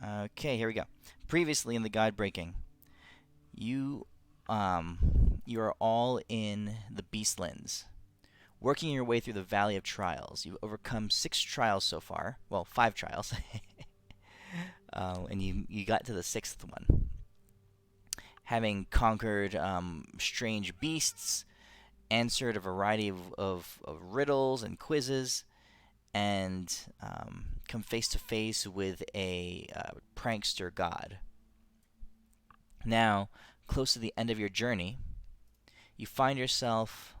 Okay, here we go. Previously in the God-Breaking, you you are all in the Beastlands, working your way through the Valley of Trials. You've overcome 6 trials so far. Well, 5 trials. And you got to the 6th one. Having conquered strange beasts, answered a variety of riddles and quizzes, and come face to face with a prankster god. Now, close to the end of your journey, you find yourself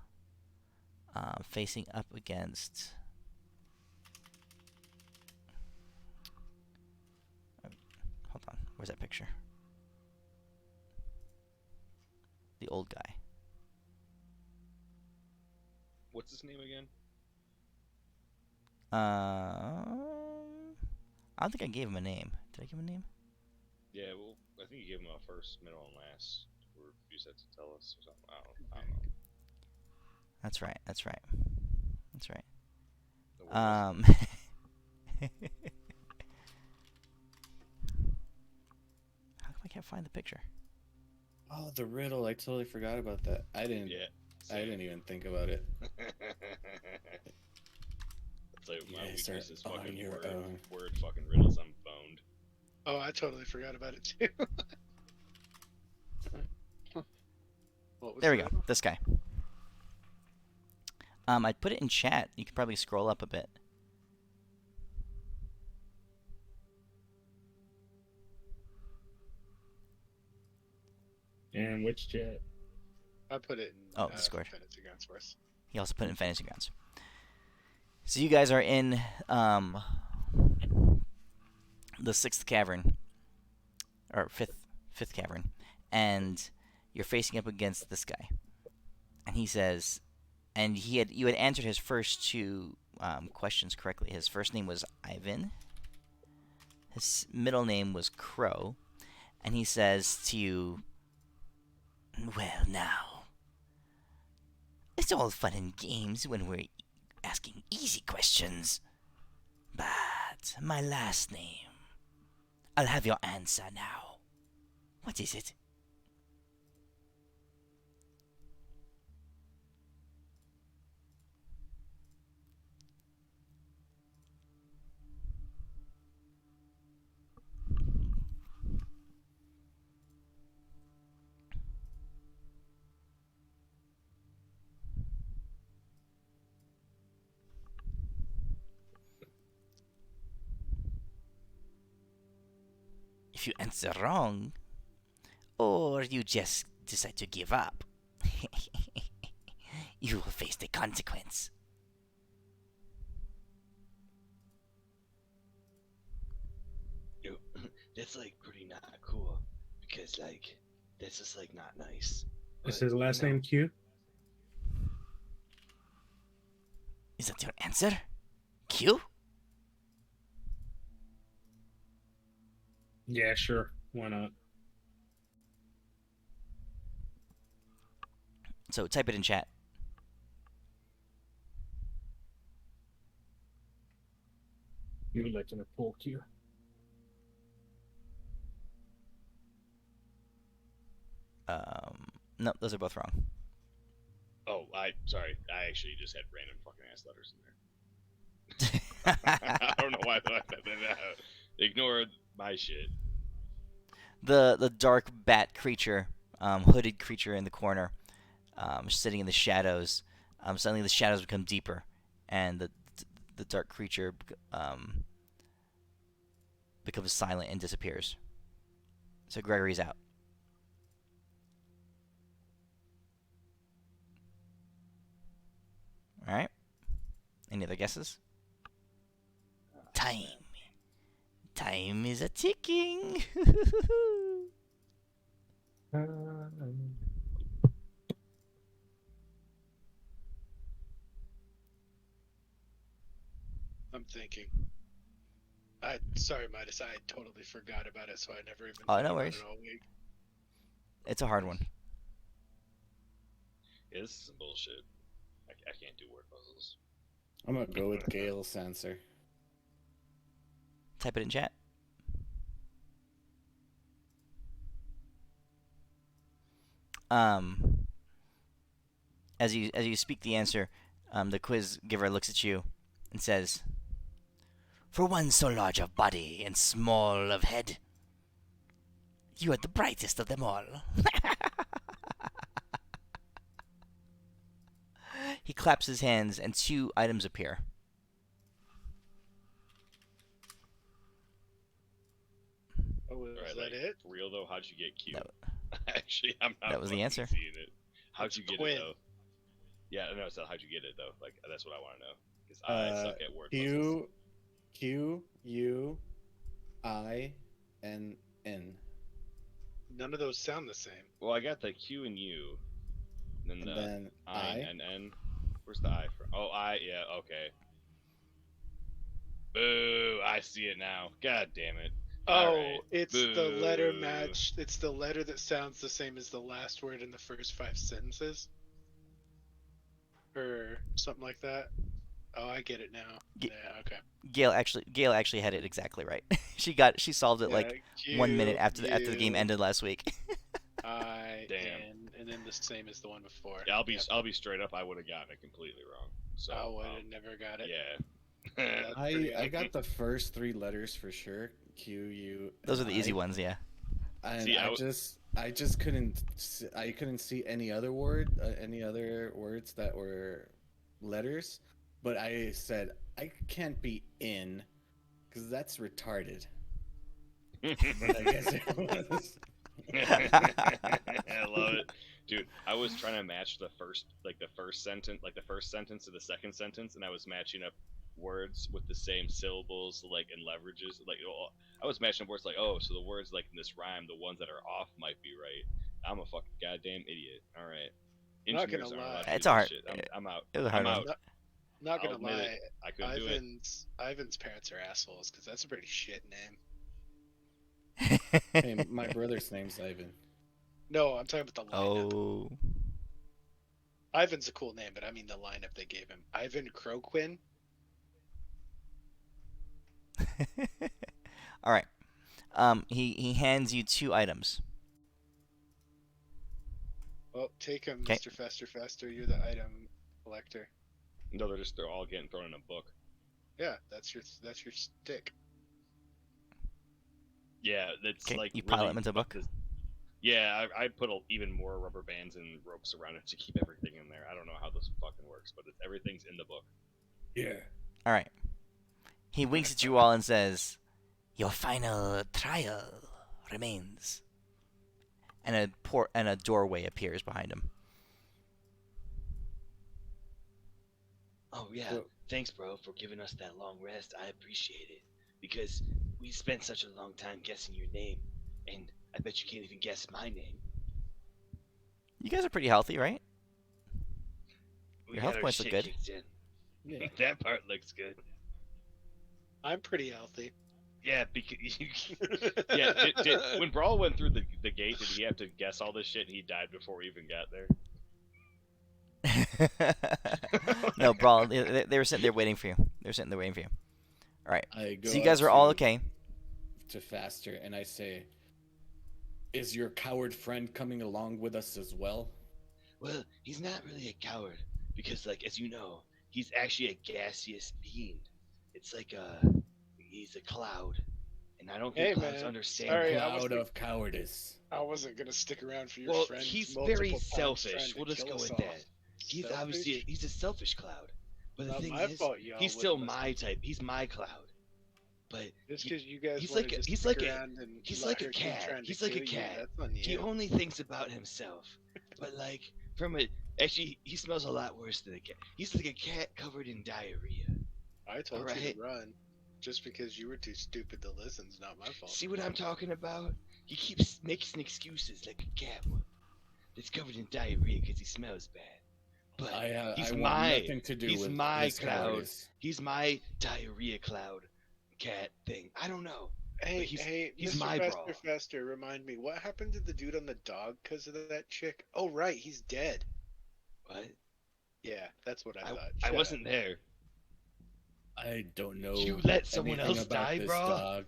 facing up against. Hold on, where's that picture? The old guy. What's his name again? I don't think I gave him a name. Did I give him a name? Yeah, well, I think you gave him a first, middle, and last. Or you said to tell us or something. I don't know. That's right. That's right. That's right. What was How come I can't find the picture? Oh, the riddle! I totally forgot about that. I it? didn't. Yeah. I didn't even think about it. It's like my Yes, weakness sir, is on fucking your own. word fucking riddles. I'm boned. Oh, I totally forgot about it too. What was There we the go. riddle? This guy. I put it in chat. You could probably scroll up a bit. And which chat? I put it in Oh, Discord. Fantasy Gunsworth. He also put it in Fantasy Grounds. So you guys are in the 6th cavern, or fifth cavern, and you're facing up against this guy. And he says, and you had answered his first 2 questions correctly. His first name was Ivan. His middle name was Crow, and he says to you, "Well, now, it's all fun and games when we're asking easy questions, but my last name. I'll have your answer now. What is it?" If you answer wrong, or you just decide to give up, you will face the consequence. Yo, that's like pretty not cool because like that's just like not nice. Is But, his last you know, name Q? Is that your answer? Q? Yeah, sure. Why not? So type it in chat. You would like to pull Q. No, those are both wrong. Oh, sorry. I actually just had random fucking ass letters in there. I don't know why I thought that. Ignore my shit. The dark bat creature, hooded creature in the corner, sitting in the shadows. Suddenly the shadows become deeper, and the dark creature becomes silent and disappears. So Gregory's out. All right. Any other guesses? Time. Time is a ticking. I'm thinking. Sorry, Midas. I totally forgot about it, so I never even Oh, thought no about worries. it all week. It's a hard one. Yeah, this is some bullshit. I can't do word puzzles. I'm gonna go with Gale Sensor. Type it in chat. Um, as you speak the answer, the quiz giver looks at you and says, "For one so large of body and small of head, you are the brightest of them all." He claps his hands, and 2 items appear. Oh, is Right, that like, it? for real though, how'd you get Q? No. Actually, I'm not. That was the fucking answer. Seeing it. How'd It's you get Quinn. it though? Yeah, no. So how'd you get it though? Like that's what I want to know. Because I suck at word puzzles. Q U I N N. None of those sound the same. Well, I got the Q and U, and then And the then I I. and N. Where's the I from? Oh, I. Yeah. Okay. Boo! I see it now. God damn it. Oh, Alright. it's the letter Boo. match. It's the letter that sounds the same as the last word in the first 5 sentences. Or something like that. Oh, I get it now. Ge- Yeah, okay. Gail actually had it exactly right. she solved it like Yeah, 1 minute Q, after the game U, ended last week. I, Damn. N, and then the same as the one before. Yeah, Yep. I'll be straight up. I would have gotten it completely wrong. So I would have never got it. yeah. That's pretty I good. got the first 3 letters for sure. Q U. Those are and the easy I. ones, yeah. And See, I just couldn't see any other words that were letters, but I said I can't be in because that's retarded. But I guess it was. I love it, dude. I was trying to match the first sentence to the second sentence, and I was matching up words with the same syllables, like and leverages. Like I was matching up words like, oh, so the words like in this rhyme, the ones that are off might be right. I'm a fucking goddamn idiot. All right, Not gonna engineers aren't allowed lie. to do It's this hard. shit. I'm out. It was a hard I'm one. out. Not I'll gonna admit lie. it. I couldn't do it. Ivan's parents are assholes because that's a pretty shit name. Hey, my brother's name's Ivan. No, I'm talking about the lineup. Oh. Ivan's a cool name, but I mean the lineup they gave him. Ivan Croquin. All right. He hands you 2 items. Well, take him, 'Kay. Mr. Fester. You're the item collector. No, they're all getting thrown in a book. Yeah, that's your stick. Yeah, that's 'Kay, like you pile really them into a book? Yeah, I put even more rubber bands and ropes around it to keep everything in there. I don't know how this fucking works, but everything's in the book. Yeah. All right. He winks at you all and says, "Your final trial remains." And a doorway appears behind him. Oh yeah, Well- thanks, bro, for giving us that long rest. I appreciate it because we spent such a long time guessing your name, and I bet you can't even guess my name. You guys are pretty healthy, right? We Your got health our points look shit good. kicked in. Yeah. That part looks good. I'm pretty healthy. Yeah, because yeah. When Brawl went through the gate, did he have to guess all this shit and he died before we even got there? No, Brawl. They were sitting there waiting for you. They were sitting there waiting for you. All right. I go So you guys up are all to- okay. To Faster, and I say, "Is your coward friend coming along with us as well?" Well, he's not really a coward because, like, as you know, he's actually a gaseous being. It's like he's a cloud, and I don't think Hey, clouds man. understand. Sorry, I Cloud wasn't- of cowardice. I wasn't gonna stick around for your Well, friend's he's multiple very times selfish. trying to We'll just kill go us with all. that. He's obviously Selfish? he's a selfish cloud. But the Not thing my is, fault, y'all he's still wouldn't my type. He's my cloud. But Just because you guys he's wanted like a- to he's stick like a- around and he's let like a her keep cat. trying to He's like a kill you, cat. that's on he you. only thinks about himself. But like actually he smells a lot worse than a cat. He's like a cat covered in diarrhea. I told you Alright. to run. Just because you were too stupid to listen is not my fault. See what I'm talking about? He keeps making excuses like a cat would. That's covered in diarrhea because he smells bad. But he's I want my nothing to do he's with my his cloud. cowardice. He's my diarrhea cloud cat thing. I don't know. Hey, But he's Mr. my Fester, bra. Fester, remind me, what happened to the dude on the dog because of that chick? Oh, right, he's dead. What? Yeah, that's what I thought. I Shut wasn't there. I don't know. You let someone anything else about die, this bro? dog,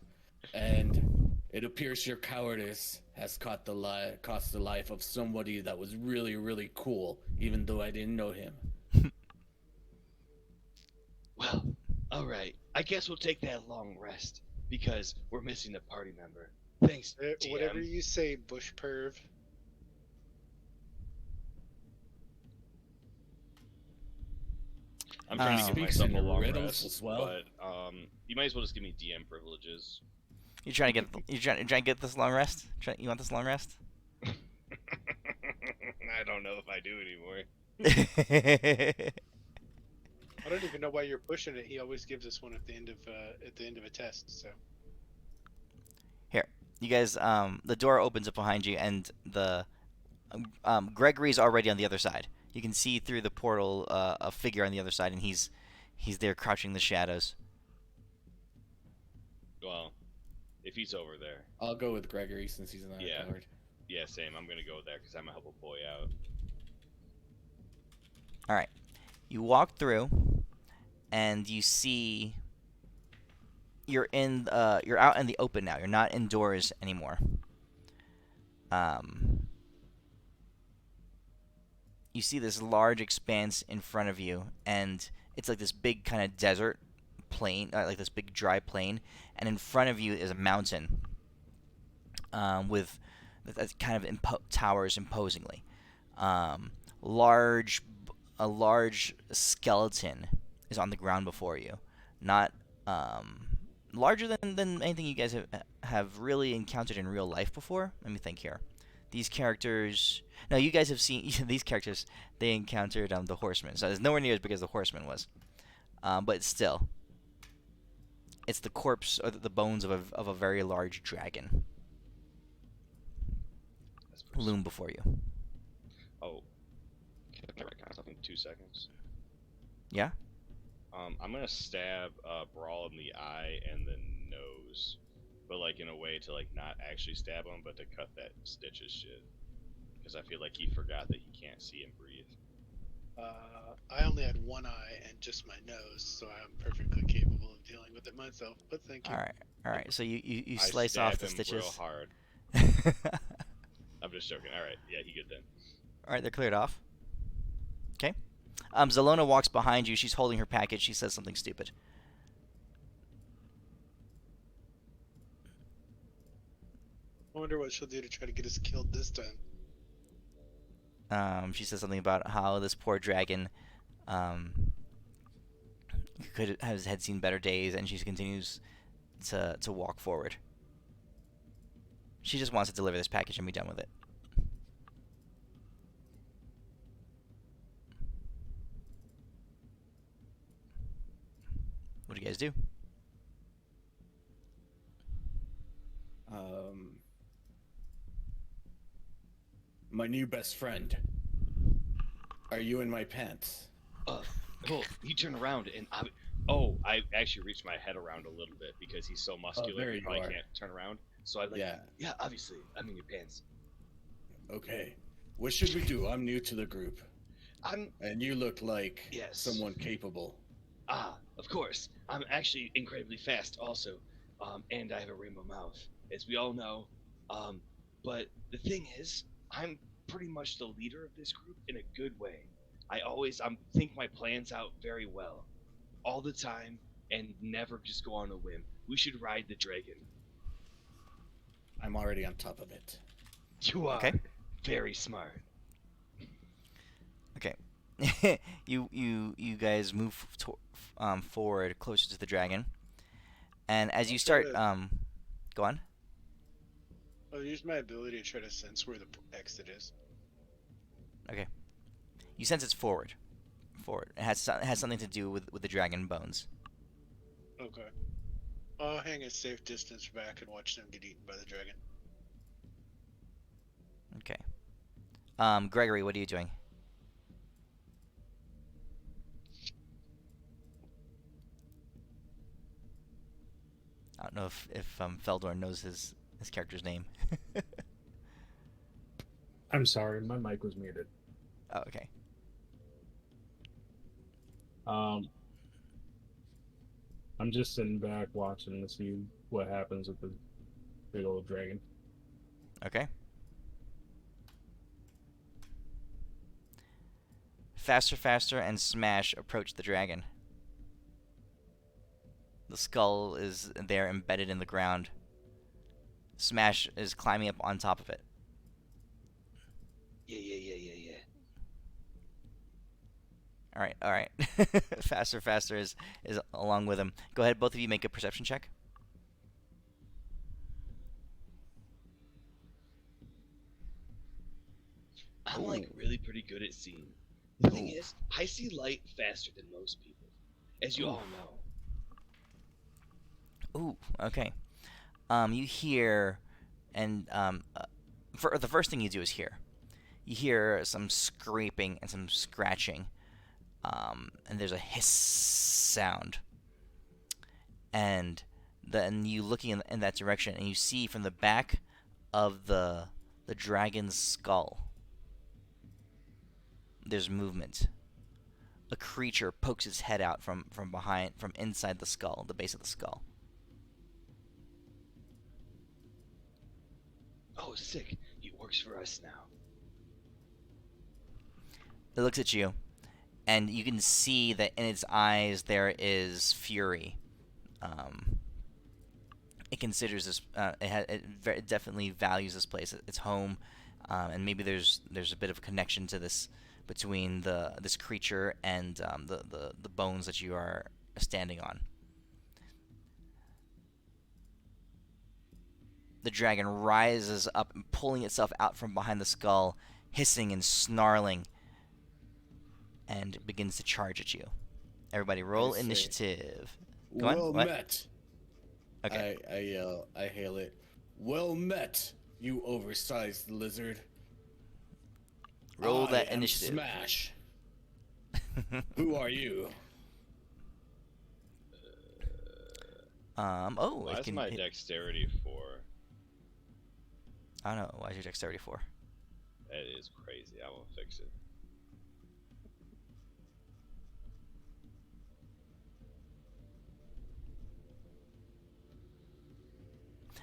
and It appears your cowardice has cost the life of somebody that was really, really cool, even though I didn't know him. Well, all right. I guess we'll take that long rest because we're missing a party member. Thanks, DM. Whatever you say, bush perv. I'm trying to give Speaks myself in a long riddles rest, as well. but you might as well just give me DM privileges. You trying to get this long rest? You want this long rest? I don't know if I do anymore. I don't even know why you're pushing it. He always gives us one at the end of a test. So Here, you guys. The door opens up behind you, and the Gregory's already on the other side. You can see through the portal a figure on the other side, and he's there crouching in the shadows. Well, if he's over there, I'll go with Gregory since he's not Yeah. a coward. yeah, same. I'm gonna go there because I'm gonna help a boy out. All right, you walk through, and you see you're out in the open now. You're not indoors anymore. You see this large expanse in front of you, and it's like this big kind of desert plain, like this big dry plain, and in front of you is a mountain with that kind of towers imposingly. Large, a large skeleton is on the ground before you, not larger than anything you guys have really encountered in real life before. Let me think here. These characters. No, you guys have seen these characters. They encountered the horseman, so it's nowhere near as big as the horseman was. But still, it's the corpse or the bones of a very large dragon That's pretty loom before you. Oh, can I recognize something in 2 seconds? Yeah. I'm gonna stab Brawl in the eye and the nose, but like in a way to like not actually stab him, but to cut that Stitch's shit, because I feel like he forgot that he can't see and breathe. I only had one eye and just my nose, so I'm perfectly capable of dealing with it myself. But thank you. All right. So you I slice stab off the him stitches. real hard. I'm just joking. All right, yeah, he good then. All right, they're cleared off. Okay. Zelona walks behind you. She's holding her package. She says something stupid. I wonder what she'll do to try to get us killed this time. She says something about how this poor dragon had seen better days, and she continues to walk forward. She just wants to deliver this package and be done with it. What do you guys do? My new best friend. Are you in my pants? Oh, you turn around and I actually reached my head around a little bit because he's so muscular. there he you probably are. can't turn around. So I like, Yeah. obviously, I'm in your pants. Okay. What should we do? I'm new to the group, I'm and you look like Yes. someone capable. of course, I'm actually incredibly fast also, and I have a rainbow mouth, as we all know. But the thing is, I'm pretty much the leader of this group in a good way. I always think my plans out very well, all the time, and never just go on a whim. We should ride the dragon. I'm already on top of it. You are Okay. very smart. Okay. you guys move forward closer to the dragon, and as you start go on. I'll use my ability to try to sense where the exit is. Okay. You sense it's forward. Forward. It has something to do with the dragon bones. Okay. I'll hang a safe distance back and watch them get eaten by the dragon. Okay. Gregory, what are you doing? I don't know if Feldor knows his character's name. I'm sorry, my mic was muted. Oh, okay. I'm just sitting back watching to see what happens with the big old dragon. Okay. Faster, faster, and Smash approach the dragon. The skull is there embedded in the ground. Smash is climbing up on top of it. Yeah. All right. Faster, faster is along with him. Go ahead, both of you make a perception check. I'm like really pretty good at seeing. The thing is, I see light faster than most people, as you all know. Ooh, okay. You hear, and for the first thing you do is hear. You hear some scraping and some scratching, and there's a hiss sound. And then you looking in that direction, and you see from the back of the dragon's skull, there's movement. A creature pokes its head out from behind, from inside the skull, the base of the skull. Oh, sick. He works for us now. It looks at you, and you can see that in its eyes there is fury. It considers this. It definitely values this place. Its home, and maybe there's a bit of a connection to this between this creature and the bones that you are standing on. The dragon rises up, pulling itself out from behind the skull, hissing and snarling, and begins to charge at you. Everybody, roll initiative. Go on. Well What? met. Okay. I yell. I hail it. Well met, you oversized lizard. Roll I that am initiative. Smash. Who are you? Oh, Why it is can my hit. dexterity 4? I don't know. Why is your dexterity 4? That is crazy. I will fix it.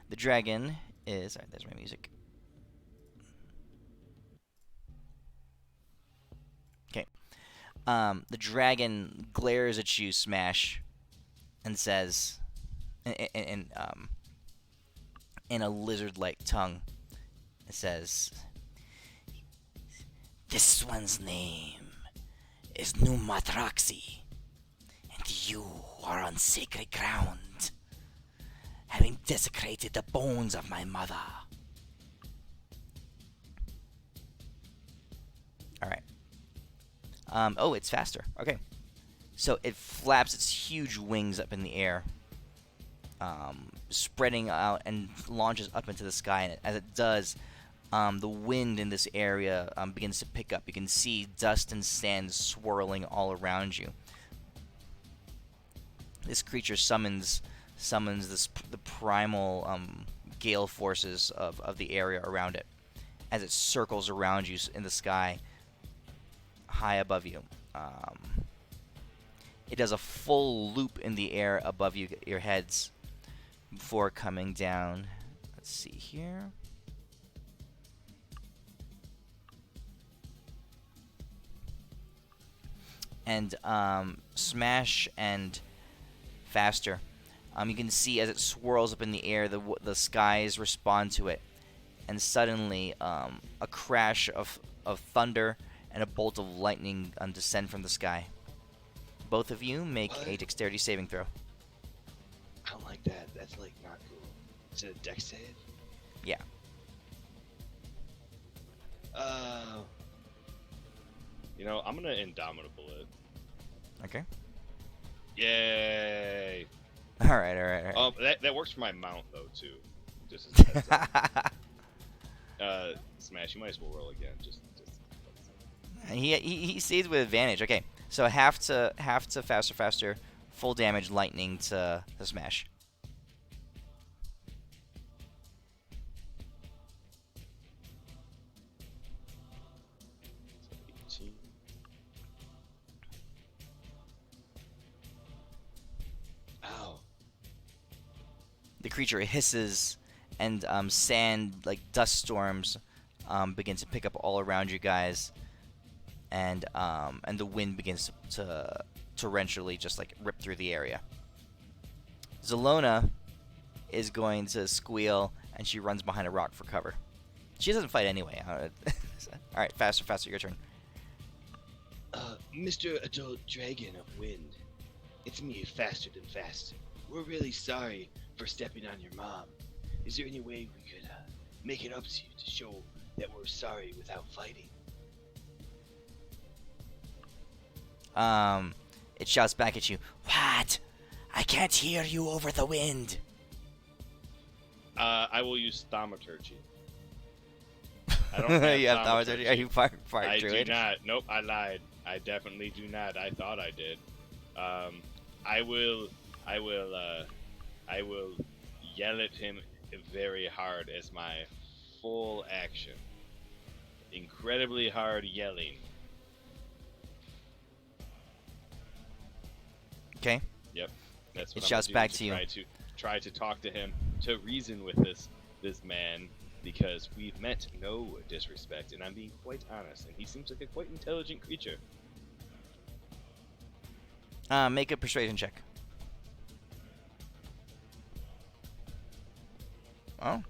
The dragon is. Alright, there's my music. Okay. The dragon glares at you, Smash, and says, in a lizard-like tongue, it says, "This one's name is Numatraxi, and you are on sacred ground, having desecrated the bones of my mother." Alright. Oh, it's faster. Okay. So it flaps its huge wings up in the air, spreading out and launches up into the sky. And as it does, the wind in this area begins to pick up. You can see dust and sand swirling all around you. This creature summons the primal gale forces of the area around it as it circles around you in the sky, high above you. It does a full loop in the air above your heads before coming down. Let's see here. And Smash and Faster. You can see as it swirls up in the air, the skies respond to it, and suddenly a crash of thunder and a bolt of lightning descend from the sky. Both of you make a dexterity saving throw. I don't like that. That's like not cool. Is it a dex save? Yeah. You know, I'm gonna indomitable it. Okay. Yay! All right. That works for my mount though too. Just as a heads up. Smash, you might as well roll again. Just. he stays with advantage. Okay, so half to faster, full damage lightning to Smash. Ow. The creature hisses and sand, like dust storms, begin to pick up all around you guys, and the wind begins to torrentially just like rip through the area. Zelona is going to squeal, and she runs behind a rock for cover. She doesn't fight anyway. All right, faster, your turn. Mr. Adult Dragon of Wind, it's me, Faster Than Fast. We're really sorry for stepping on your mom. Is there any way we could make it up to you to show that we're sorry without fighting? It shouts back at you. What? I can't hear you over the wind. I will use thaumaturgy. I don't have You have thaumaturgy. Are you part I druid? do not. Nope, I lied. I definitely do not. I thought I did. I will yell at him very hard as my full action. Incredibly hard yelling. Okay. Yep. That's It what shouts I'm back gonna to you. Try to talk to him, to reason with this man, because we've met no disrespect, and I'm being quite honest, and he seems like a quite intelligent creature. Make a persuasion check. Oh.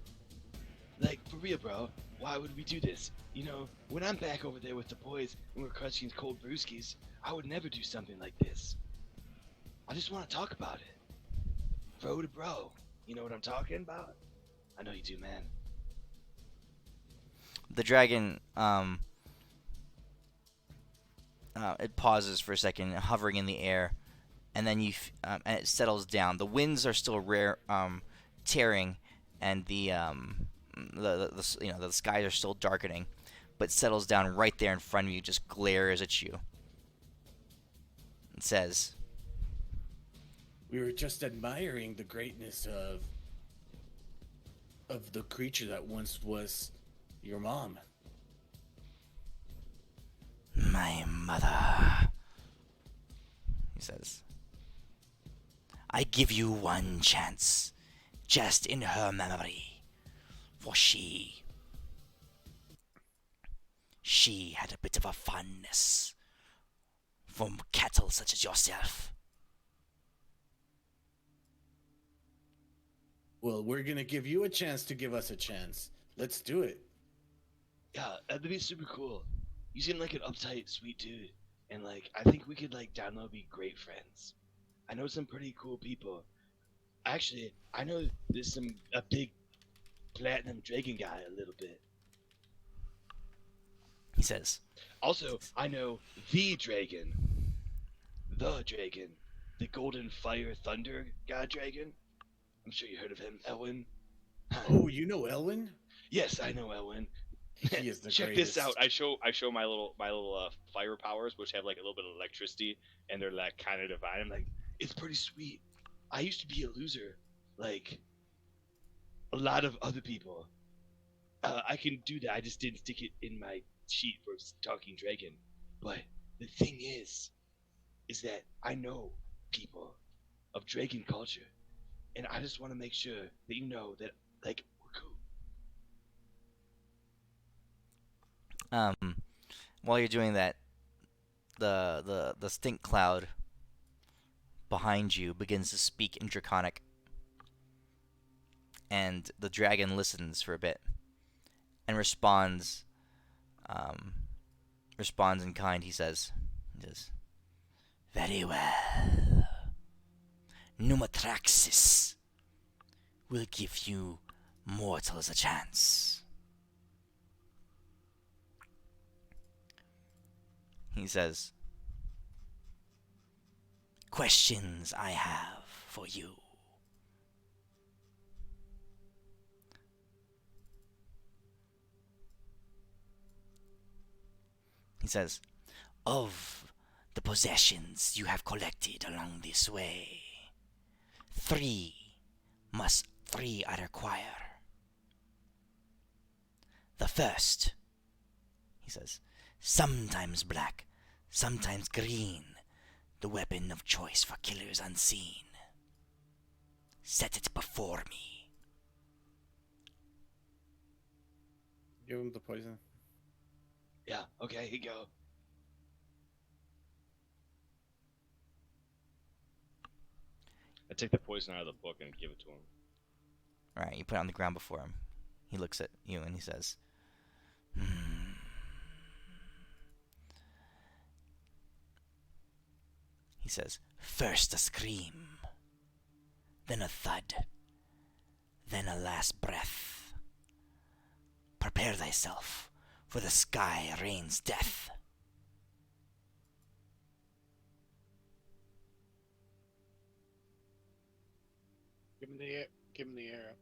Like, for real, bro, why would we do this? You know, when I'm back over there with the boys and we're crushing cold brewskis, I would never do something like this. I just want to talk about it. Bro to bro. You know what I'm talking about? I know you do, man. The dragon, it pauses for a second, hovering in the air, and then and it settles down. The winds are still tearing, and the skies are still darkening, but settles down right there in front of you, just glares at you. It says, We were just admiring the greatness of the creature that once was your mom. "My mother," he says. "I give you one chance, just in her memory, for she had a bit of a fondness for cattle such as yourself." Well, we're gonna give you a chance to give us a chance. Let's do it. Yeah, that'd be super cool. You seem like an uptight, sweet dude. And, like, I think we could, like, down low be great friends. I know some pretty cool people. Actually, I know there's a big platinum dragon guy a little bit. He says, Also, I know the dragon. The golden fire thunder god dragon. I'm sure you heard of him, Elwin. Oh, you know Elwin? Yes, I know Elwin. He is the Check greatest. this out. I show my little fire powers, which have like a little bit of electricity, and they're like kind of divine. I'm like, It's pretty sweet. I used to be a loser, like a lot of other people. I can do that. I just didn't stick it in my sheet for talking dragon. But the thing is that I know people of dragon culture, and I just want to make sure that you know that, like, we're cool. while you're doing that, the stink cloud behind you begins to speak in Draconic, and the dragon listens for a bit and responds in kind. He says, "Very well. Numatraxis will give you mortals a chance." He says, "Questions I have for you." He says, "Of the possessions you have collected along this way, three I require. The first," he says, "sometimes black, sometimes green, the weapon of choice for killers unseen. Set it before me." Give him the poison. Yeah, okay, here you go. I take the poison out of the book and give it to him. All right, you put it on the ground before him. He looks at you and he says, He says, first a scream, then a thud, then a last breath. Prepare thyself, for the sky rains death. Give him the arrow.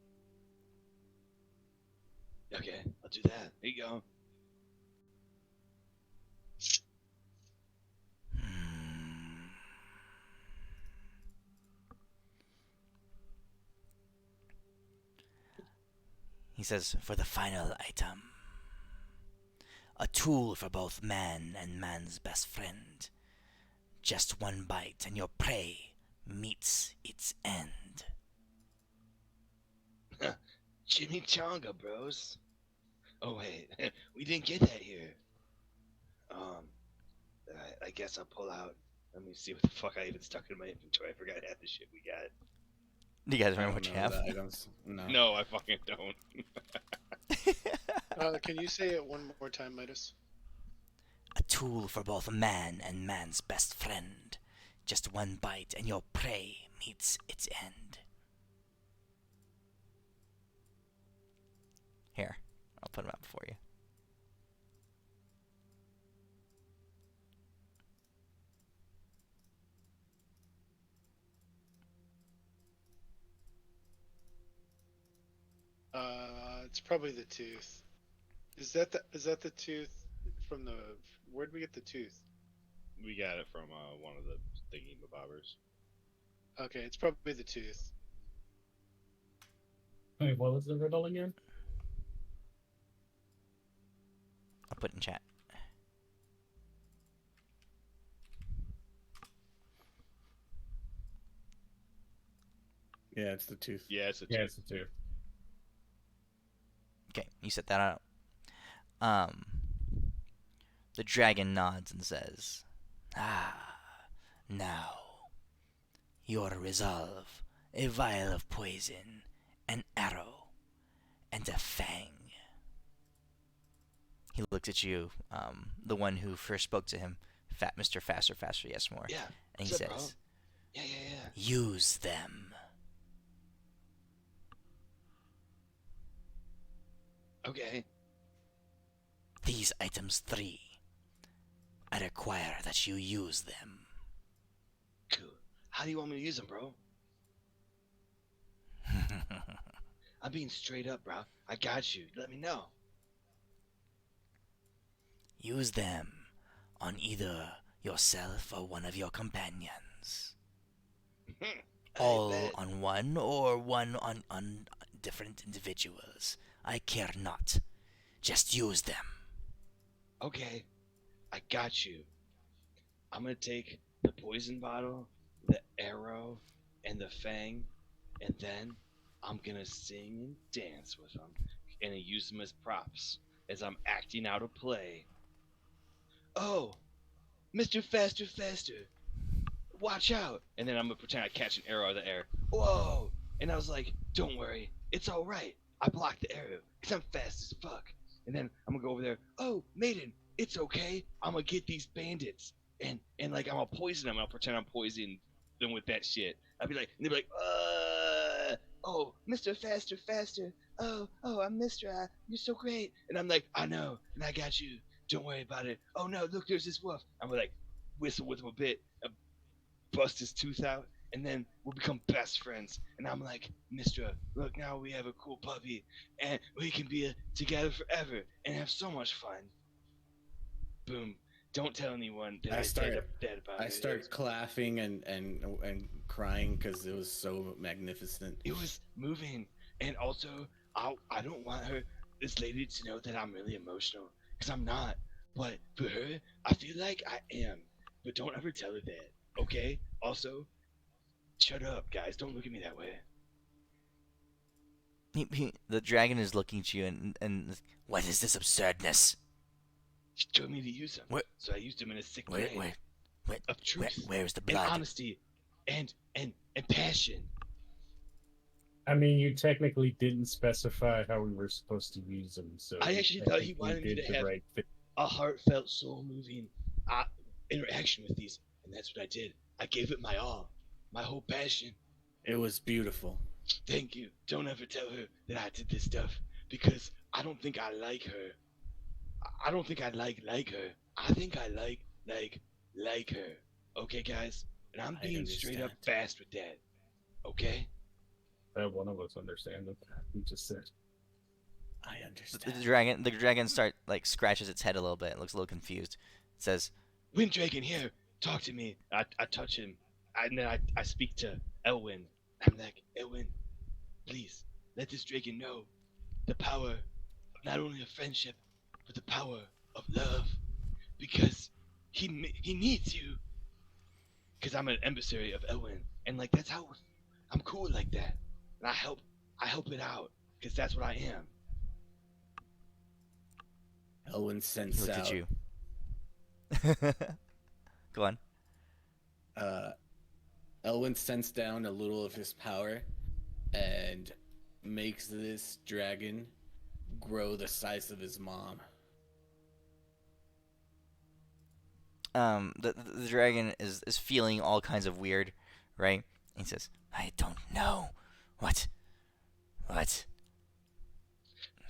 Okay, I'll do that. Here you go. He says, for the final item, a tool for both man and man's best friend. Just one bite and your prey meets its end. Chimichanga, bros. Oh wait, we didn't get that here. I guess I'll pull out. Let me see what the fuck I even stuck in my inventory. I forgot half the shit we got. Do you guys I remember don't what you know have? the items. No. No, I fucking don't. Can you say it one more time, Midas? A tool for both man and man's best friend. Just one bite and your prey meets its end. Here, I'll put them up for you. It's probably the tooth. Is that the tooth from the? Where'd we get the tooth? We got it from one of the thingy bobbers. Okay, it's probably the tooth. Wait, what was the riddle again? I'll put it in chat. Yeah, it's the tooth. Yeah, it's a Yeah, two. it's the two. Okay, you set that up. The dragon nods and says, now, your resolve, a vial of poison, an arrow, and a fang. He looks at you, the one who first spoke to him, Mr. Faster, yes more. Yeah. And he what's up, bro? says, Yeah. use them. Okay. These items 3. I require that you use them. Cool. How do you want me to use them, bro? I'm being straight up, bro. I got you. Let me know. Use them on either yourself or one of your companions. All bet. on one or one on different individuals. I care not. Just use them. Okay. I got you. I'm gonna take the poison bottle, the arrow, and the fang, and then I'm gonna sing and dance with them, and I use them as props as I'm acting out a play. Oh, Mr. Faster, watch out! And then I'm gonna pretend I catch an arrow out of the air. Whoa! And I was like, don't worry, it's all right. I blocked the arrow because I'm fast as fuck. And then I'm gonna go over there. Oh, maiden, it's okay. I'm gonna get these bandits and like I'm gonna poison them. I'll pretend I'm poisoning them with that shit. I'll be like, and they'll be like, oh, Mr. Faster. Oh, I'm Mr. You're so great. And I'm like, I know, and I got you. Don't worry about it. Oh no, look, there's this wolf. I'm gonna like whistle with him a bit, bust his tooth out, and then we'll become best friends. And I'm like, Mister, look, now we have a cool puppy, and we can be together forever and have so much fun. Boom. Don't tell anyone that I said that about it. I start laughing and crying because it was so magnificent. It was moving, and also I don't want this lady to know that I'm really emotional, because I'm not. But for her, I feel like I am. But don't ever tell her that, okay? Also, shut up, guys. Don't look at me that way. The dragon is looking at you and what is this absurdness? She told me to use them, Where- so I used them in a sick Where, grade where, of truth where's the and blood? honesty and passion. I mean, you technically didn't specify how we were supposed to use them, so I actually thought he think we wanted me did to the have right thing. a heartfelt, soul-moving interaction with these, and that's what I did. I gave it my all, my whole passion. It was beautiful. Thank you. Don't ever tell her that I did this stuff, because I don't think I like her. I don't think I like her. I think I like her. Okay, guys? And I'm I being straight up understand. fast with that. Okay? That one of us understand what we just said. I The understand. dragon scratches its head a little bit. It looks a little confused. It says, Winddragon, here, talk to me. I touch him, and then I speak to Elwyn. I'm like, Elwyn, please, let this dragon know the power of not only of friendship, but the power of love. Because he needs you. Because I'm an emissary of Elwyn. And like, that's how I'm cool like that. And I help it out. Because that's what I am. Elwyn he sends looks out. at you. Go on. Elwyn sends down a little of his power and makes this dragon grow the size of his mom. The dragon is feeling all kinds of weird, right? He says, I don't know. What?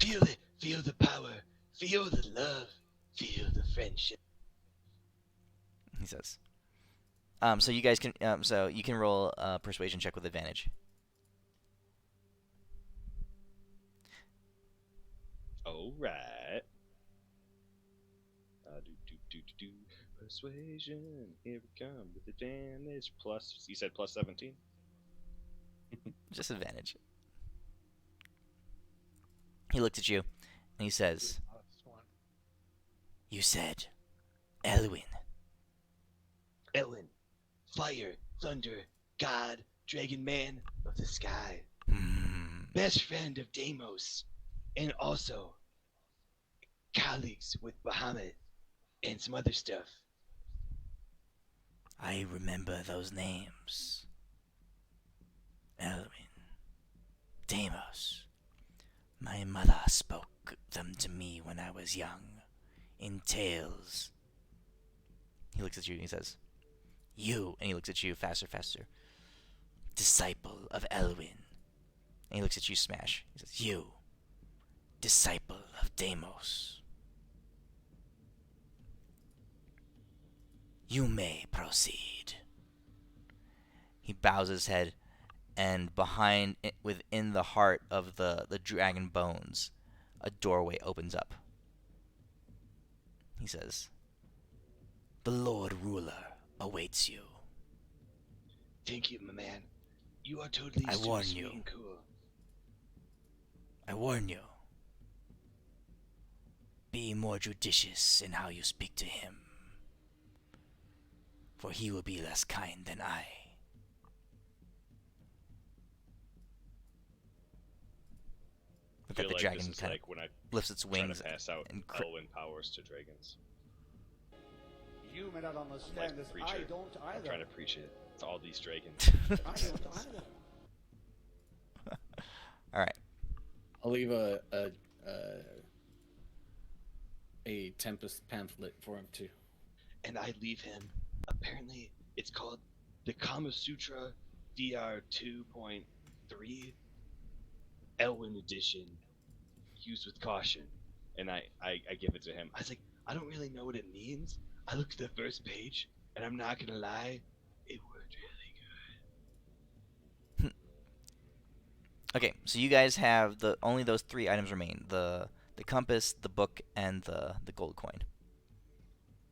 Feel it. Feel the power. Feel the love. Feel the friendship. He says. So you guys can, so you can roll a persuasion check with advantage. Alright. Do. Persuasion. Here we come with advantage. Plus, you said plus 17? Just advantage. He looked at you, and he says, you said, Elwyn. Elwyn. Fire. Thunder. God. Dragon man of the sky. Best friend of Deimos. And also colleagues with Bahamut and some other stuff. I remember those names. Elwyn. Deimos. My mother spoke them to me when I was young, in tales. He looks at you and he says, you, and he looks at you faster. Disciple of Elwyn. And he looks at you, Smash. He says, you, disciple of Deimos. You may proceed. He bows his head, and within the heart of the dragon bones, a doorway opens up. He says, the Lord Ruler awaits you. Thank you, my man. You are totally I super warn sweet you. and cool. I warn you. Be more judicious in how you speak to him, for he will be less kind than I. Look at the dragon this is kind like when I of lifts its try wings to pass out and Elwyn powers to dragons. You may not I'm understand like this. preacher. I don't I'm either. trying to preach it to all these dragons. I don't either. All right. I'll leave a Tempest pamphlet for him too. And I leave him. Apparently, it's called the Kama Sutra VR 2.3 Elwyn Edition. Used with caution. And I give it to him. I was like, I don't really know what it means. I looked at the first page, and I'm not gonna lie, it worked really good. Okay, so you guys have only those 3 items remain: the compass, the book, and the gold coin.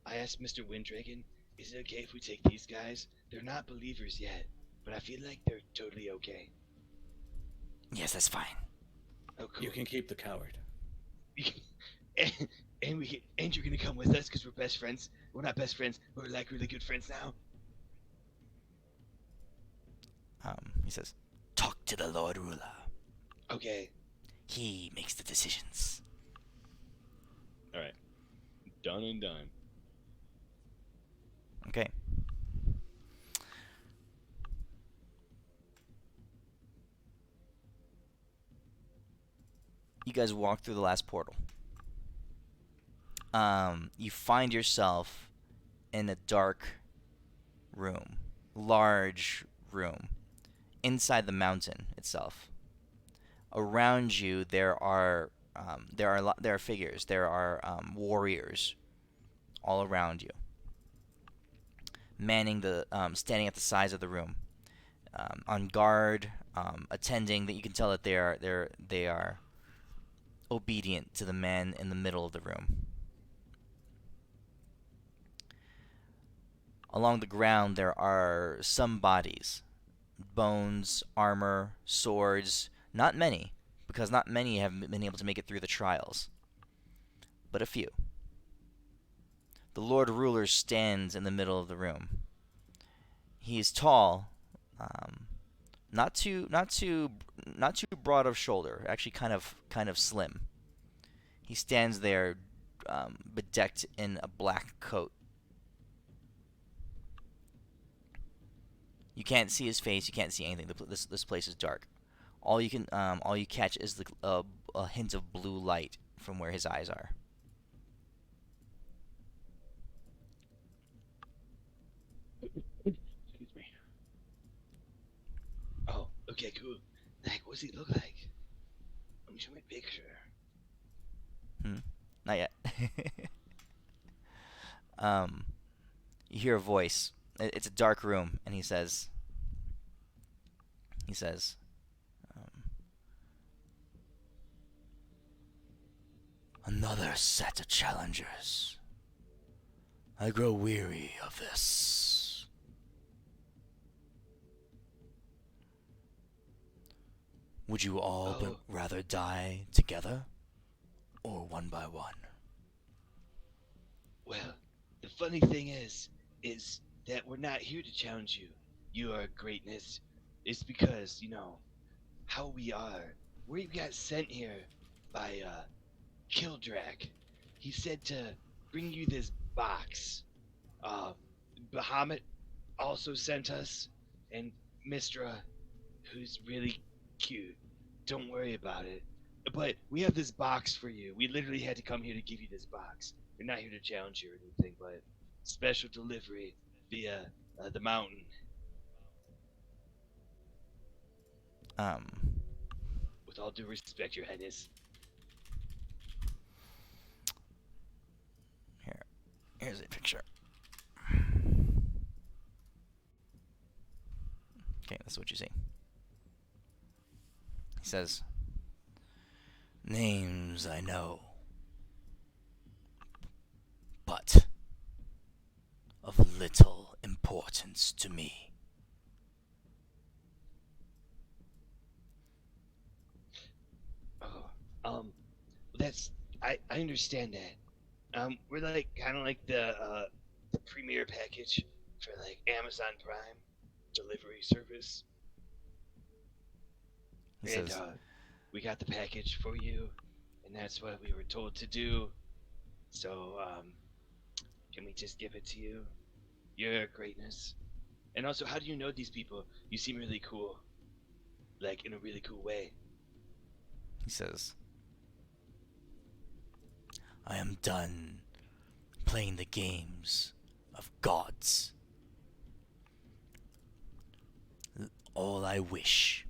I asked Mr. Winddragon, is it okay if we take these guys? They're not believers yet, but I feel like they're totally okay. Yes, that's fine. Oh, cool. You can keep the coward. and you're gonna come with us because we're best friends. We're not best friends. We're like really good friends now. He says, talk to the Lord Ruler. Okay, He makes the decisions. All right, done and done. Okay. You guys walk through the last portal. You find yourself in a dark room, large room, inside the mountain itself. Around you, there are figures. There are warriors all around you, standing at the sides of the room, on guard, attending. That you can tell that they are obedient to the man in the middle of the room. Along the ground, there are some bodies, bones, armor, swords. Not many, because not many have been able to make it through the trials, but a few. The Lord Ruler stands in the middle of the room. He is tall, not too broad of shoulder. Actually, kind of slim. He stands there, bedecked in a black coat. You can't see his face. You can't see anything. This place is dark. All you catch is a hint of blue light from where his eyes are. Excuse me. Oh, okay, cool. Like, what's he look like? Let me show my picture. Not yet. You hear a voice. It's a dark room, and he says, "Another set of challengers. I grow weary of this. Would you all rather die together, or one by one?" Well, the funny thing is that we're not here to challenge you, your greatness. It's because, how we are. We got sent here by, Kildrak. He said to bring you this box. Bahamut also sent us, and Mistra, who's really cute. Don't worry about it. But we have this box for you. We literally had to come here to give you this box. We're not here to challenge you or anything, but special delivery via the mountain. With all due respect, Your Highness. Here's a picture. Okay, that's what you see. He says, "Names I know, but of little importance to me." Oh, I understand that. We're like kind of like the premier package for like Amazon Prime delivery service. He And says, we got the package for you, and that's what we were told to do. So, can we just give it to you? Your greatness. And also, how do you know these people? You seem really cool. Like, in a really cool way. he says, "I am done playing the games of gods. All I wish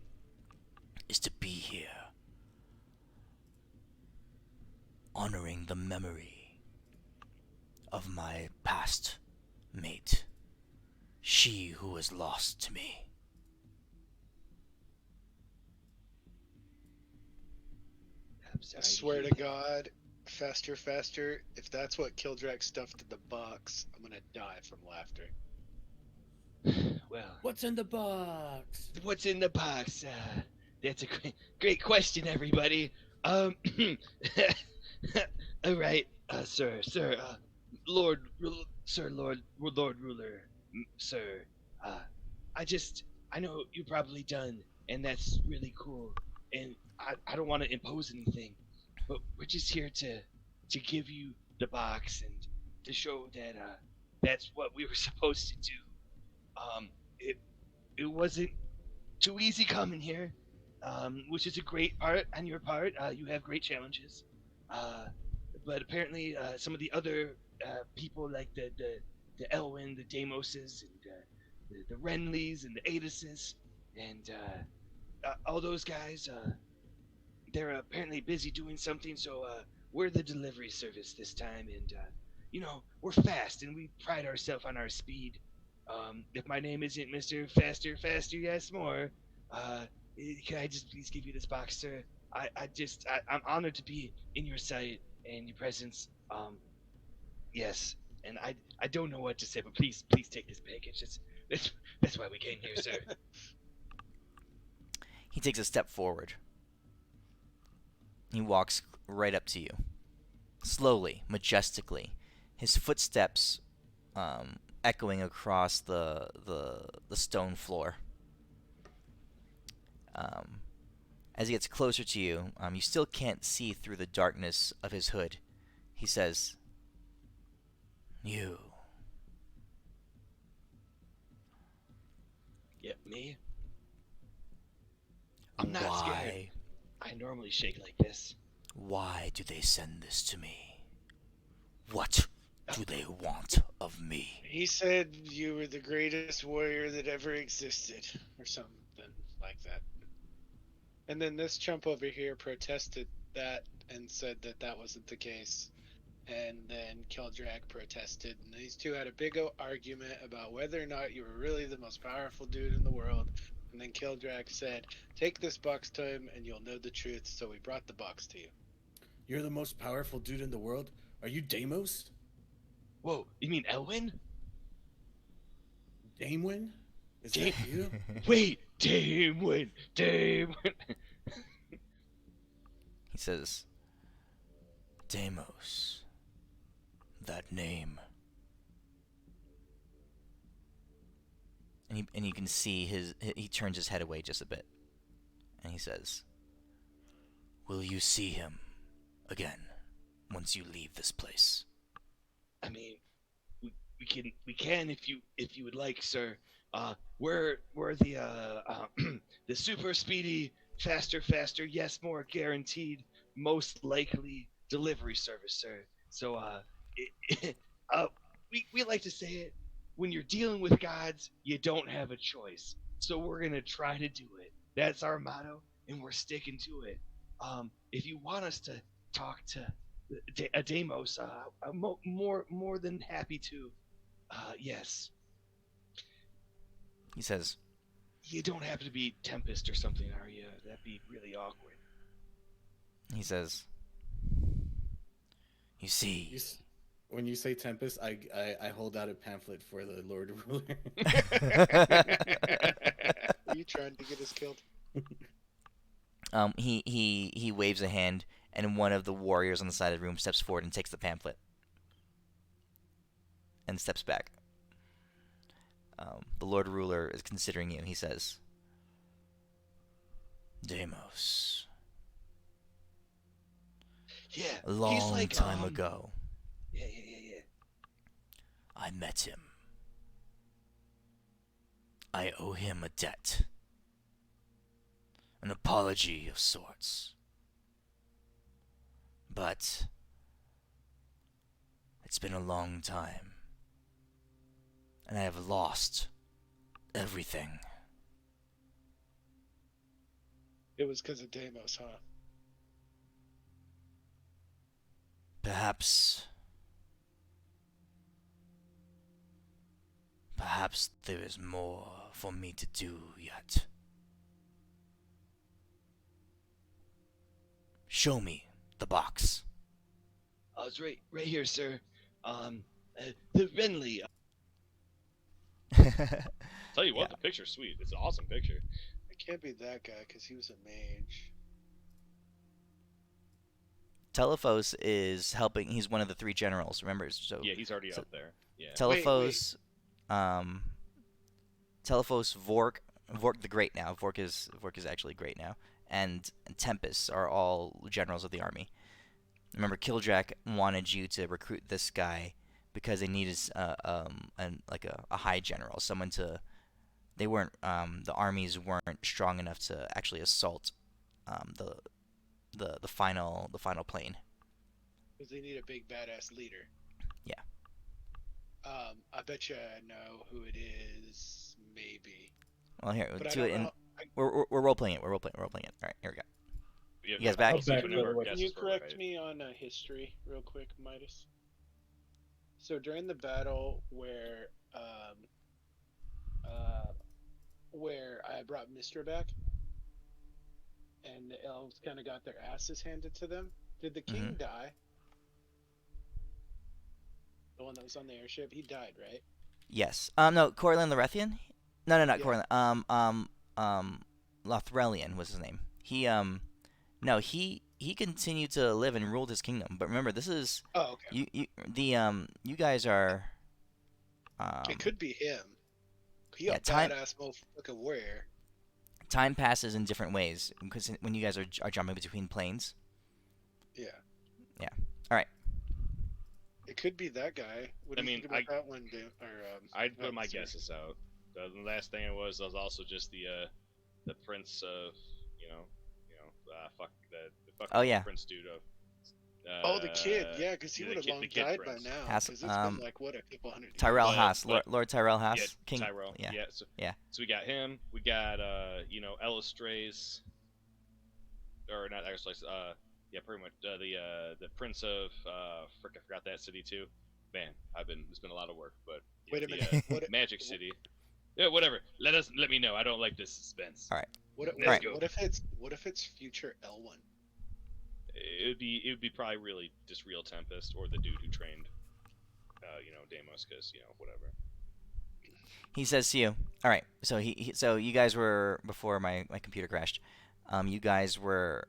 is to be here, honoring the memory of my past mate, she who was lost to me." I'm sorry. I swear to God, faster, faster. If that's what Kildrak stuffed in the box, I'm gonna die from laughter. Well, What's in the box? what's in the box? That's a great question, everybody. All right, sir, Lord Ruler, sir. I know you're probably done, and that's really cool. And I don't want to impose anything, but we're just here to give you the box and to show that that's what we were supposed to do. It wasn't too easy coming here, which is a great art on your part. You have great challenges, uh, but apparently some of the other people, like the Elwyn, the Damoses, and the Renleys and the Adases, and all those guys, they're apparently busy doing something. So we're the delivery service this time, and we're fast, and we pride ourselves on our speed. If my name isn't Mister Faster, Faster, yes, more, uh, can I just please give you this box, sir? I'm honored to be in your sight and your presence. Yes, and I don't know what to say, but please take this package. That's why we came here, sir. He takes a step forward. He walks right up to you, slowly, majestically, his footsteps echoing across the stone floor. As he gets closer to you, you still can't see through the darkness of his hood. He says, "You." Yep, me. I'm not Why? scared. I normally shake like this. Why do they send this to me? What do they want of me? He said you were the greatest warrior that ever existed, or something like that. And then this chump over here protested that and said that that wasn't the case. And then Keldrak protested, and these two had a big argument about whether or not you were really the most powerful dude in the world. And then Keldrak said, "Take this box to him, and you'll know the truth." So we brought the box to you. You're the most powerful dude in the world? Are you Deimos? Whoa, you mean Elwyn? Damewin? Is that you? Wait, Damewin. He says, "Deimos. That name." And you can see he turns his head away just a bit. And he says, "Will you see him again once you leave this place?" I mean, we can if you would like, sir. We're the the super speedy, faster, yes, more guaranteed, most likely delivery service, sir. So we like to say it, when you're dealing with gods, you don't have a choice. So we're gonna try to do it. That's our motto, and we're sticking to it. If you want us to talk to a Deimos, more than happy to. Yes. He says, You don't happen to be Tempest or something, are you? That'd be really awkward. "You see, When you say Tempest, I hold out a pamphlet for the Lord Ruler. Are you trying to get us killed? he waves a hand, and one of the warriors on the side of the room steps forward and takes the pamphlet and steps back. The Lord Ruler is considering you. He says, "Deimos. Yeah. A he's long like, time ago, Yeah. I met him. I owe him a debt. An apology of sorts. But it's been a long time, and I have lost everything." It was because of Deimos, huh? Perhaps there is more for me to do yet. Show me the box. I was right here, sir. The Renly. Tell you what, Yeah. the picture's sweet. It's an awesome picture. It can't be that guy because he was a mage. Telephos is helping. He's one of the three generals. Remember? So Yeah, he's already so up there. Yeah. Telephos, Telephos, Vork, Vork the Great now. Vork is actually great now, and Tempest are all generals of the army. Remember, Kildrak wanted you to recruit this guy because they needed like a high general, someone to. They weren't the armies weren't strong enough to actually assault the final plane. Because they need a big badass leader. Yeah. I bet you I know who it is. Maybe. Well, here But I do don't it. know. We're role playing it. We're role playing it. All right, here we go. Yeah, You guys back? I'll back, whenever by the way. guesses Can you were correct right. me on history real quick, Midas? So during the battle where I brought Mistra back, and the elves kind of got their asses handed to them, did the king die? The one that was on the airship, he died, right? Yes. No, Corlin Larethian? No, not Yeah. Corlin. Lothrelian was his name. He continued to live and ruled his kingdom. But remember, this is Oh, okay. you guys are It could be him. He yeah, a time- badass motherfucking warrior. time passes in different ways because when you guys are jumping between planes. Yeah. Yeah. All right. It could be that guy. What do you think about that one, dude? Or I'd put my sir? guesses out. The last thing it was also just the prince of fuck the fucking Oh, yeah. prince dude of. Oh, the kid, yeah, because he the would have kid- long the kid died prince. by now. Has- Because it's been like what, a couple hundred years. Tyrell But- Haas, but- Lord Tyrell Haas, Yeah, King. Tyrell. Yeah. So, Yeah. So we got him. We got Elistrace, or not Elistrace. Yeah, pretty much the prince of frick, I forgot that city too. Man, it's been a lot of work, but yeah, Wait a the, minute. What? Magic City. Yeah, whatever. Let me know. I don't like this suspense. All right. What? Let's Wait, go. what if it's future Elwyn? It would be probably really just real Tempest or the dude who trained, Deimos, because whatever. He says to you, all right, so so you guys were, before my computer crashed, you guys were,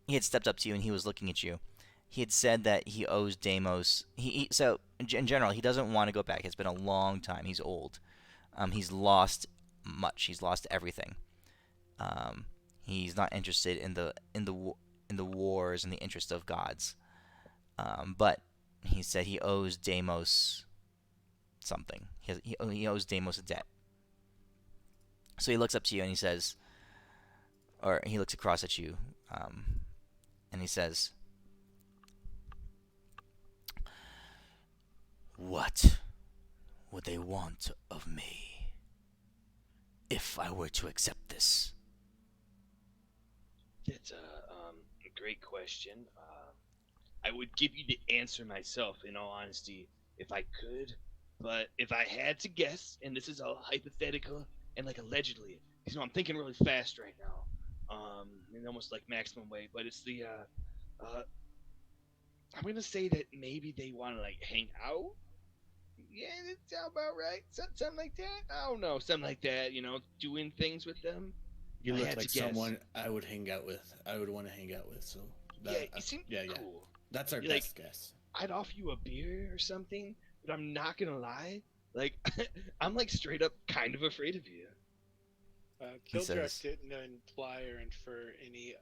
he had stepped up to you and he was looking at you. He had said that he owes Deimos, so in general, he doesn't want to go back. It's been a long time. He's old. He's lost much. He's lost everything. He's not interested in the wars and the interest of gods. But he said he owes Deimos something. He owes Deimos a debt. So he looks up to you and he says, or he looks across at you, and he says, "What would they want of me if I were to accept this?" That's a great question. I would give you the answer myself, in all honesty, if I could. But if I had to guess, and this is all hypothetical and like allegedly, because I'm thinking really fast right now, and almost like maximum weight. But it's the I'm gonna say that maybe they want to like hang out. Yeah, that sounds about right. Something like that. I don't know, something like that. Doing things with them. You I look had to like guess. someone I would hang out with. I would want to hang out with. So Yeah, you seem yeah. cool. That's our You're like- best guess. I'd offer you a beer or something, but I'm not gonna lie. Like, I'm like straight up kind of afraid of you. He Kildrak says- didn't imply or infer any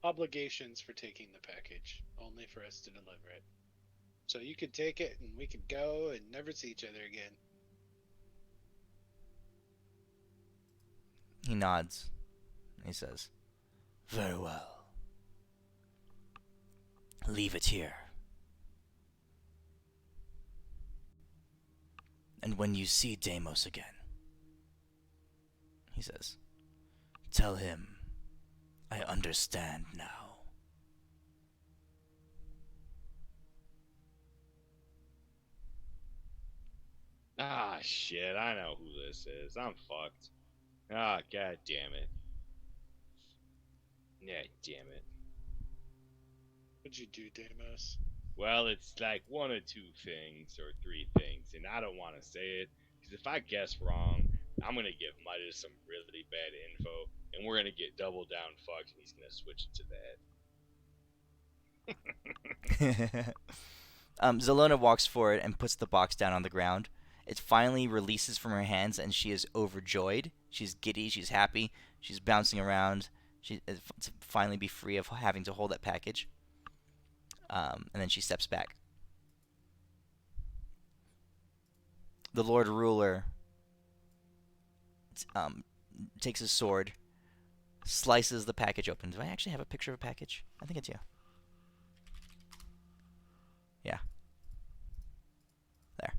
obligations for taking the package, only for us to deliver it. So you could take it and we could go and never see each other again. He nods. He says, "Very well. Leave it here. And when you see Deimos again," he says, "tell him I understand now." Ah, shit. I know who this is. I'm fucked. Ah, god damn it. Yeah, damn it. What'd you do, Deimos? Well, it's like one or two things or three things, and I don't want to say it because if I guess wrong, I'm gonna give Midas some really bad info, and we're gonna get double down fucked, and he's gonna switch it to that. Zelona walks forward and puts the box down on the ground, It finally releases from her hands, and she is overjoyed. She's giddy. She's happy. She's bouncing around. To finally be free of having to hold that package. And then she steps back. The Lord Ruler takes his sword, slices the package open. Do I actually have a picture of a package? I think I do. Yeah. There.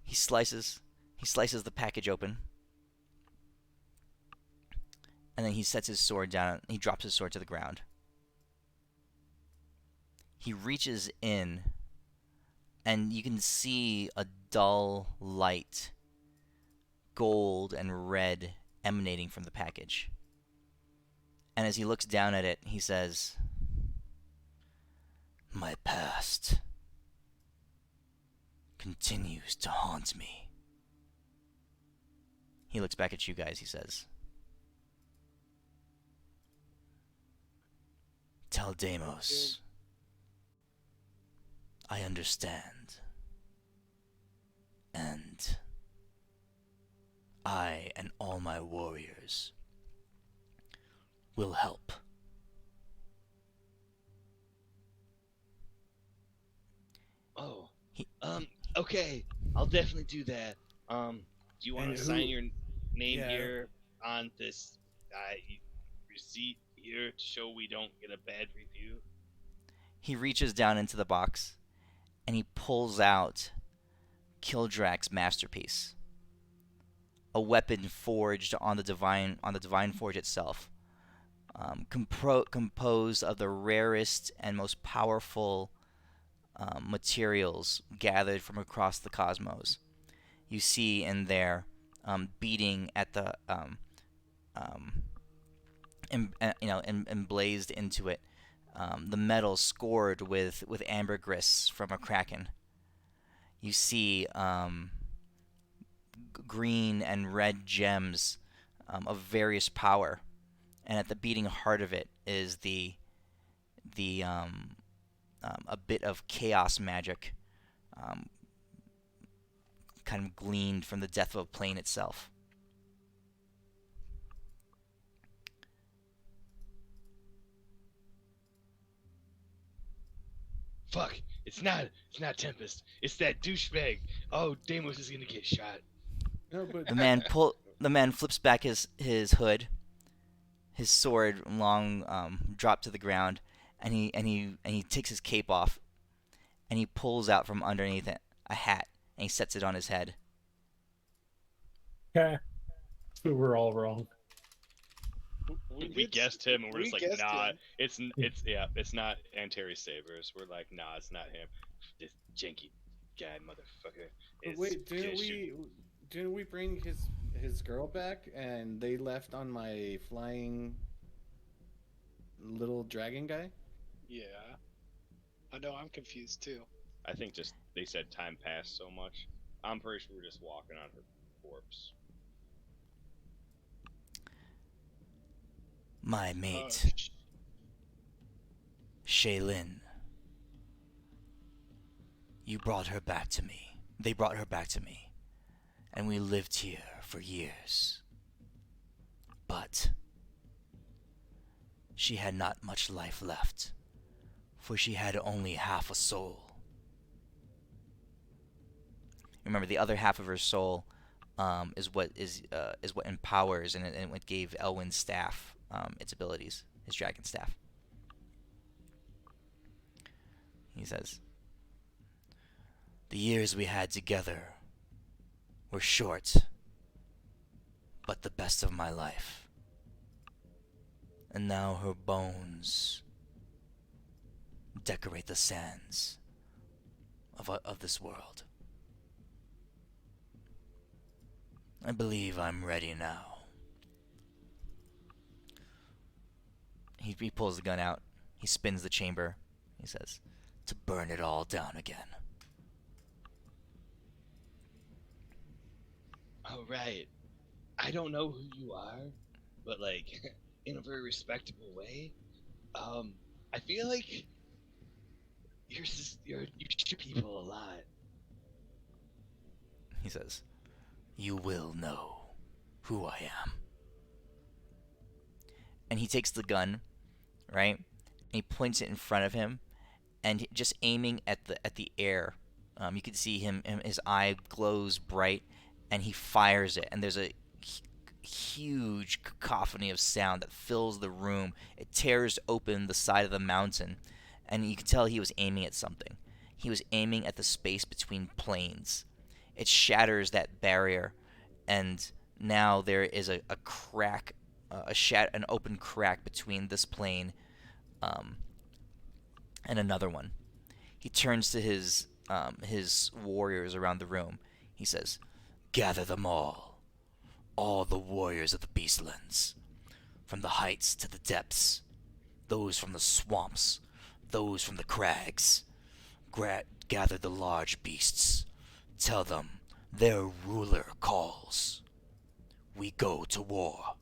He slices the package open, and then he sets his sword down. He drops his sword to the ground. He reaches in, and you can see a dull light, gold and red, emanating from the package. And as he looks down at it, he says, "My past continues to haunt me." He looks back at you guys, he says, "Tell Deimos, I understand. And I and all my warriors will help." Oh, okay. I'll definitely do that. Do you want And to sign who- your name yeah. here on this receipt here to show we don't get a bad review? He reaches down into the box, and he pulls out Kildrak's masterpiece, a weapon forged on the divine forge itself, composed of the rarest and most powerful materials gathered from across the cosmos. You see in there, beating at the emblazed into it, the metal scored with ambergris from a kraken. You see green and red gems of various power, and at the beating heart of it is a bit of chaos magic, kind of gleaned from the depth of a plane itself. Fuck! It's not Tempest. It's that douchebag. Oh, Deimos is gonna get shot. No, but The man flips back his hood, his sword dropped to the ground, and he takes his cape off, and he pulls out from underneath it a hat, and he sets it on his head. Yeah. We were all wrong. We guessed him, and we're just like, guessed nah, him. it's not Anteri Sabers. We're like, nah, it's not him. This janky guy, motherfucker. But Is wait, didn't just we bring his girl back, and they left on my flying little dragon guy? Yeah. I know, I'm confused too. I think just they said time passed so much. I'm pretty sure we're just walking on her corpse. My Oh, mate, Shaylin. You brought her back to me. They brought her back to me. And we lived here for years. But she had not much life left, for she had only half a soul. Remember, the other half of her soul is what empowers and what gave Elwyn's staff its abilities, his dragon staff. He says, "The years we had together were short, but the best of my life. And now her bones decorate the sands of this world. I believe I'm ready now." He pulls the gun out. He spins the chamber. He says, "To burn it all down again." All right. I don't know who you are, but like, in a very respectable way, I feel like you shoot people a lot. He says, "You will know who I am." And he takes the gun, right? And he points it in front of him, and just aiming at the air. You can see his eye glows bright, and he fires it. And there's a huge cacophony of sound that fills the room. It tears open the side of the mountain, and you can tell he was aiming at something. He was aiming at the space between planes. It shatters that barrier, and now there is a crack, an open crack between this plane and another one. He turns to his warriors around the room. He says, "Gather them all the warriors of the Beastlands, from the heights to the depths, those from the swamps, those from the crags. Gather the large beasts. Tell them their ruler calls. We go to war."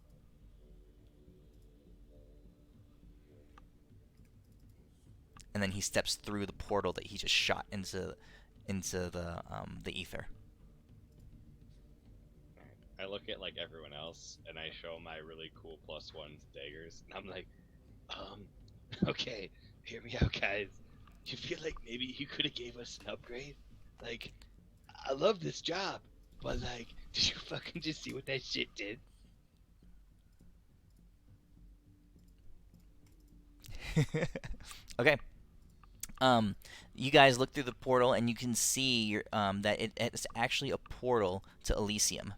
And then he steps through the portal that he just shot into the ether. I look at like everyone else, and I show my really cool +1 daggers, and I'm like, Okay, hear me out, guys. You feel like maybe you could have gave us an upgrade? Like, I love this job, but like, did you fucking just see what that shit did? Okay. You guys look through the portal, and you can see that it's actually a portal to Elysium.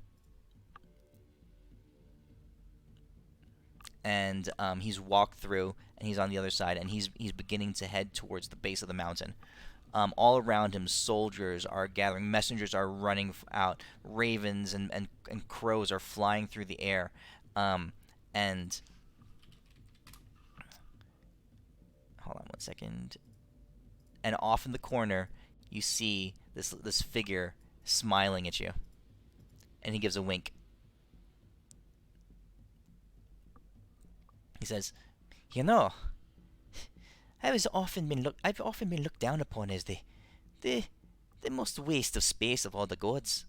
And he's walked through, and he's on the other side, and he's beginning to head towards the base of the mountain. All around him, soldiers are gathering, messengers are running out, ravens and crows are flying through the air, and hold on one second. And off in the corner, you see this figure smiling at you, and he gives a wink. He says, "You know, I've often been looked down upon as the most waste of space of all the gods.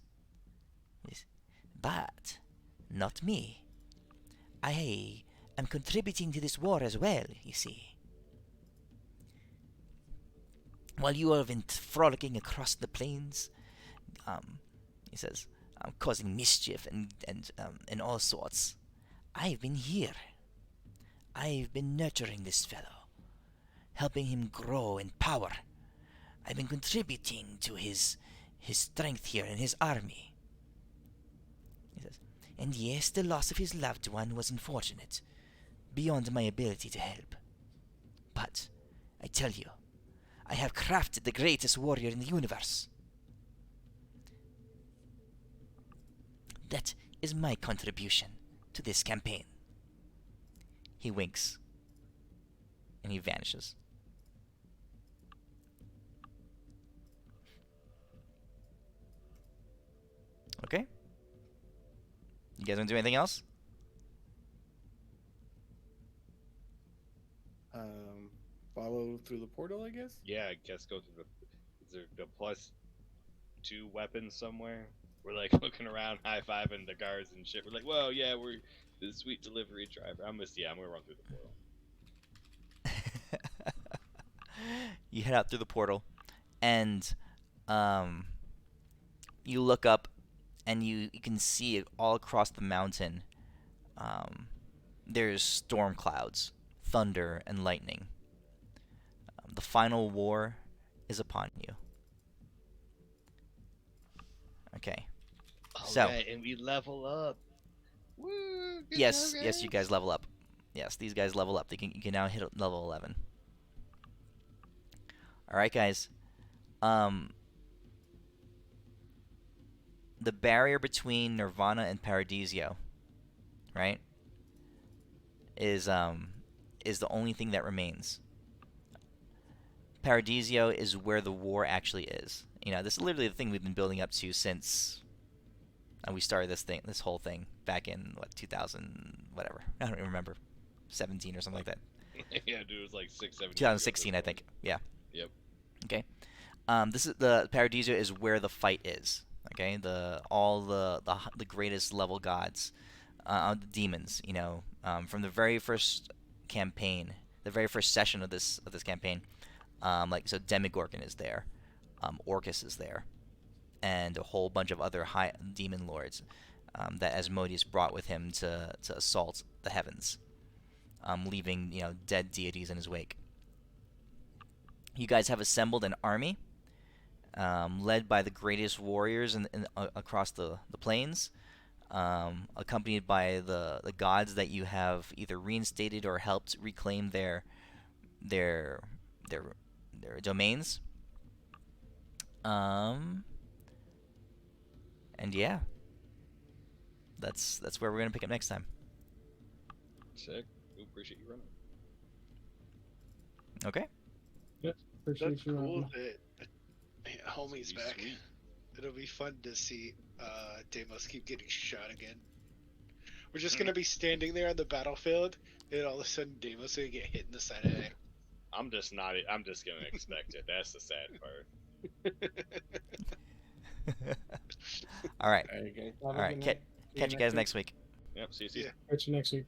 But not me. I am contributing to this war as well, you see. While you have been frolicking across the plains, he says, causing mischief and all sorts, I've been here. I've been nurturing this fellow, helping him grow in power. I've been contributing to his strength here in his army." He says, "And yes, the loss of his loved one was unfortunate, beyond my ability to help. But I tell you, I have crafted the greatest warrior in the universe. That is my contribution to this campaign." He winks, and he vanishes. Okay? You guys want to do anything else? Follow through the portal, I guess. yeah, I guess go through the. Is there the +2 weapon somewhere? We're like looking around, high-fiving the guards and shit. We're like, whoa, yeah, we're the sweet delivery driver. I'm gonna run through the portal. You head out through the portal, and you look up, and you can see it all across the mountain. There's storm clouds, thunder, and lightning. The final war is upon you. Okay. All So- right, and we level up. Woo! Good Yes, job, yes, you guys. guys level up. Yes, these guys level up. You can now hit level 11. All right, guys. The barrier between Nirvana and Paradiso, right, is the only thing that remains. Paradiso is where the war actually is. This is literally the thing we've been building up to since we started this whole thing back in 2000, whatever. I don't even remember, 17 or something like that. Yeah, dude, it was like 6, 7. 2016, I think. Yeah. Yep. Okay. This is the Paradiso is where the fight is. Okay, the greatest level gods, the demons. From the very first campaign, the very first session of this campaign, so Demigorgon is there, Orcus is there, and a whole bunch of other high demon lords that Asmodeus brought with him to assault the heavens, leaving dead deities in his wake. You guys have assembled an army, led by the greatest warriors across the plains, accompanied by the gods that you have either reinstated or helped reclaim their their domains. And yeah, that's where we're gonna pick up next time. Sick. We appreciate you running. Okay. Appreciate That's you. cool that homie's Be back. sweet. It'll be fun to see Deimos keep getting shot again. We're just gonna be standing there on the battlefield, and all of a sudden Deimos gonna get hit in the side of the head. I'm just not. I'm just gonna expect it. That's the sad part. All right. All right, guys. All right. Catch you guys next week. Yep. See you. Yeah. Catch you next week.